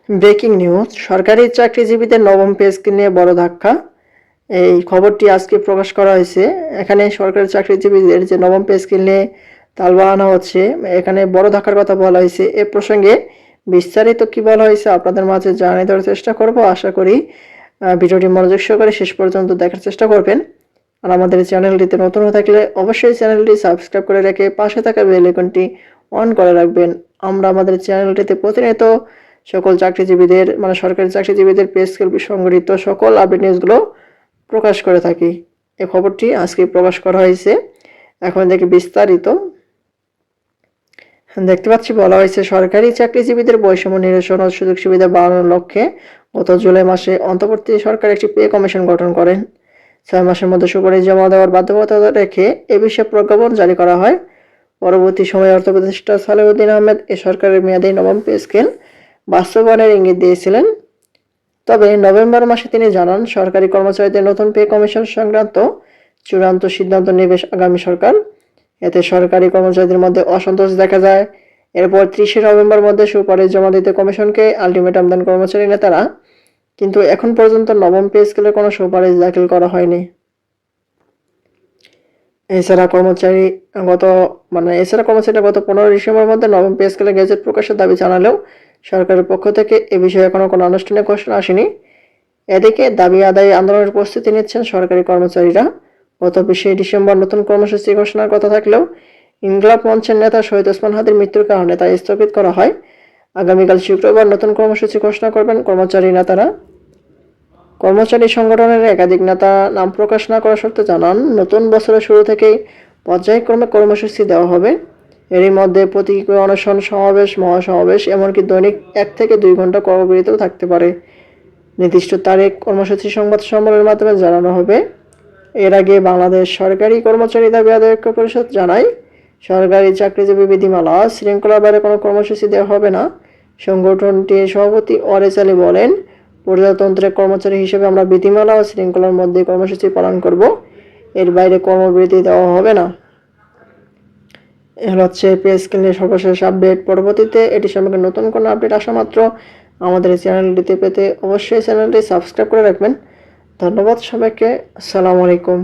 Breaking news, সরকারি চাকরিজীবীদের নবম পে স্কেল নিয়ে বড় ধাক্কা। এই খবরটি আজকে প্রকাশ করা হয়েছে। এখানে সরকারি চাকরিজীবীদের যে নবম পে স্কেল নিয়ে তাল বাড়ানো হচ্ছে, এখানে বড় ধাক্কার কথা বলা হয়েছে। এ প্রসঙ্গে বিস্তারিত কি বলা হয়েছে আপনাদের মাঝে জানিয়ে দেওয়ার চেষ্টা করব। আশা করি ভিডিওটি মনোযোগ সহকারে শেষ পর্যন্ত দেখার চেষ্টা করবেন। আর আমাদের চ্যানেলটিতে নতুন হয়ে থাকলে অবশ্যই চ্যানেলটি সাবস্ক্রাইব করে রেখে পাশে থাকা বেল আইকনটি অন করে রাখবেন। আমরা আমাদের চ্যানেলটিতে প্রতিনিয়ত সকল চাকরিজীবীদের সরকারি চাকরিজীবীদের পে স্কেল সংগঠিত সকল আপডেট নিউজগুলো প্রকাশ করে থাকি। এই খবরটি আজকে প্রকাশ করা হয়েছে। এখন দেখি বিস্তারিত। দেখতে পাচ্ছি বলা হয়েছে, সরকারি চাকরিজীবীদের বৈষম্য নিরসন ও সুযোগ সুবিধা বাড়ানোর লক্ষ্যে গত জুলাই মাসে অন্তর্বর্তী সরকার একটি পে কমিশন গঠন করেন। 6 মাসের মধ্যে সুপারিশ জমা দেওয়ার বাধ্যবাধকতা রেখে এ বিষয়ে প্রজ্ঞাপন জারি করা হয়। পরবর্তী সময়ে অর্থ উপদেষ্টা সালেউদ্দিন আহমেদ এ সরকারের মেয়াদী নবম পে স্কেল বাস্তবায়নের ইঙ্গিত দিয়েছিলেন। তবে নভেম্বর মাসে তিনি জানান, সরকারি কর্মচারীদের নতুন পে কমিশন সংক্রান্ত চূড়ান্ত সিদ্ধান্ত নেবে আগামী সরকার। এতে সরকারি কর্মচারীদের মধ্যে অসন্তোষ দেখা যায়। এরপর 30 নভেম্বর মধ্যে সুপারিশ জমা দিতে কমিশনকে আলটিমেটাম দেন কর্মচারী নেতারা। কিন্তু এখন পর্যন্ত নবম পে স্কেলের কোনো সুপারিশ দাখিল করা হয়নি। এছাড়া কর্মচারীরা গত 15 ডিসেম্বর মধ্যে নবম পে স্কেলের গেজেট প্রকাশের দাবি জানালেও সরকারের পক্ষ থেকে এ বিষয়ে এখনো কোনো আনুষ্ঠানিক ঘোষণা আসেনি। এদিকে দাবি আদায়ে আন্দোলনের প্রস্তুতি নিচ্ছেন সরকারি কর্মচারীরা। গত 20 ডিসেম্বর নতুন কর্মসূচি ঘোষণার কথা থাকলেও ইনকিলাব মঞ্চের নেতা শহীদ ওসমান হাদির মৃত্যুর কারণে তা স্থগিত করা হয়। আগামীকাল শুক্রবার নতুন কর্মসূচি ঘোষণা করবেন কর্মচারী নেতারা। কর্মচারী সংগঠনের একাধিক নেতা নাম প্রকাশ না করার শর্তে জানান, নতুন বছরের শুরু থেকেই পর্যায়ক্রমে কর্মসূচি দেওয়া হবে। এরই মধ্যে প্রতীকী অনশন, সমাবেশ, মহাসমাবেশ, এমনকি দৈনিক 1 থেকে 2 ঘন্টা কর্মবিরতিও থাকতে পারে। নির্দিষ্ট তারিখ কর্মসূচি সংবাদ সম্মেলনের মাধ্যমে জানানো হবে। এর আগে বাংলাদেশ সরকারি কর্মচারী দাবি আদায় ঐক্য পরিষদ জানায়, সরকারি চাকরিজীবী বিধিমালা শৃঙ্খলার বাইরে কোনো কর্মসূচি দেওয়া হবে না। সংগঠনটির সভাপতি ওয়ারেস আলী বলেন, প্রজাতন্ত্রের কর্মচারী হিসেবে আমরা বিধিমালা ও শৃঙ্খলার মধ্যে কর্মসূচি পালন করব, এর বাইরে কর্মবিরতি দেওয়া হবে না। হচ্ছে পে স্কেল নিয়ে সর্বশেষ আপডেট। পরবর্তীতে এটি সম্পর্কে নতুন কোনো আপডেট আসা মাত্র আমাদের এই চ্যানেলটিতে পেতে অবশ্যই চ্যানেলটি সাবস্ক্রাইব করে রাখবেন। ধন্যবাদ সবাইকে। আসসালামু আলাইকুম।